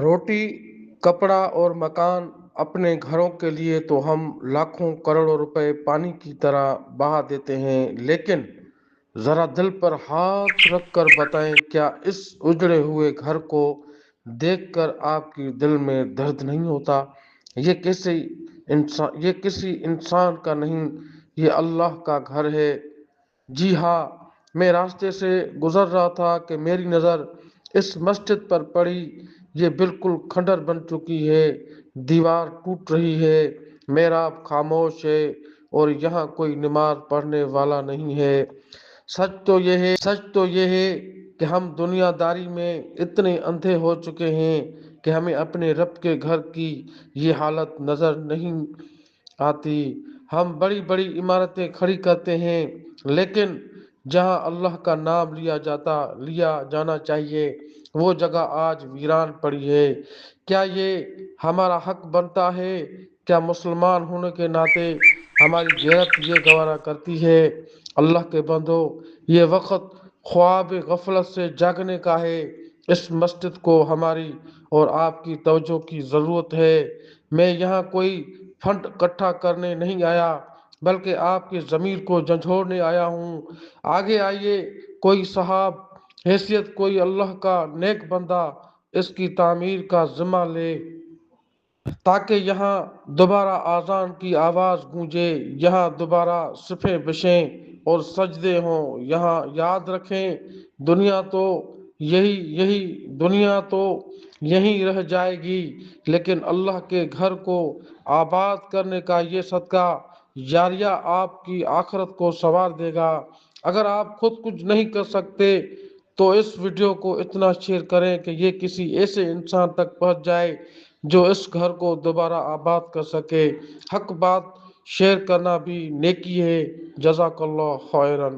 روٹی، کپڑا اور مکان، اپنے گھروں کے لیے تو ہم لاکھوں کروڑوں روپے پانی کی طرح بہا دیتے ہیں، لیکن ذرا دل پر ہاتھ رکھ کر بتائیں، کیا اس اجڑے ہوئے گھر کو دیکھ کر آپ کی دل میں درد نہیں ہوتا؟ یہ کسی انسان کا نہیں، یہ اللہ کا گھر ہے۔ جی ہاں، میں راستے سے گزر رہا تھا کہ میری نظر اس مسجد پر پڑی۔ یہ بالکل کھنڈر بن چکی ہے، دیوار ٹوٹ رہی ہے، محراب خاموش ہے، اور یہاں کوئی نماز پڑھنے والا نہیں ہے۔ سچ تو یہ ہے کہ ہم دنیا داری میں اتنے اندھے ہو چکے ہیں کہ ہمیں اپنے رب کے گھر کی یہ حالت نظر نہیں آتی۔ ہم بڑی بڑی عمارتیں کھڑی کرتے ہیں، لیکن جہاں اللہ کا نام لیا جانا چاہیے، وہ جگہ آج ویران پڑی ہے۔ کیا یہ ہمارا حق بنتا ہے؟ کیا مسلمان ہونے کے ناطے ہماری غیرت یہ گوارا کرتی ہے؟ اللہ کے بندو، یہ وقت خواب غفلت سے جاگنے کا ہے۔ اس مسجد کو ہماری اور آپ کی توجہ کی ضرورت ہے۔ میں یہاں کوئی فنڈ اکٹھا کرنے نہیں آیا، بلکہ آپ کی ضمیر کو جھنجھوڑنے آیا ہوں۔ آگے آئیے، کوئی صاحب حیثیت، کوئی اللہ کا نیک بندہ اس کی تعمیر کا ذمہ لے، تاکہ یہاں دوبارہ اذان کی آواز گونجے، یہاں دوبارہ صفیں بچھیں اور سجدے ہوں۔ یہاں یاد رکھیں، دنیا تو یہی رہ جائے گی، لیکن اللہ کے گھر کو آباد کرنے کا یہ صدقہ جاریہ آپ کی آخرت کو سنوار دے گا۔ اگر آپ خود کچھ نہیں کر سکتے تو اس ویڈیو کو اتنا شیئر کریں کہ یہ کسی ایسے انسان تک پہنچ جائے جو اس گھر کو دوبارہ آباد کر سکے۔ حق بات شیئر کرنا بھی نیکی ہے۔ جزاک اللہ خیرن۔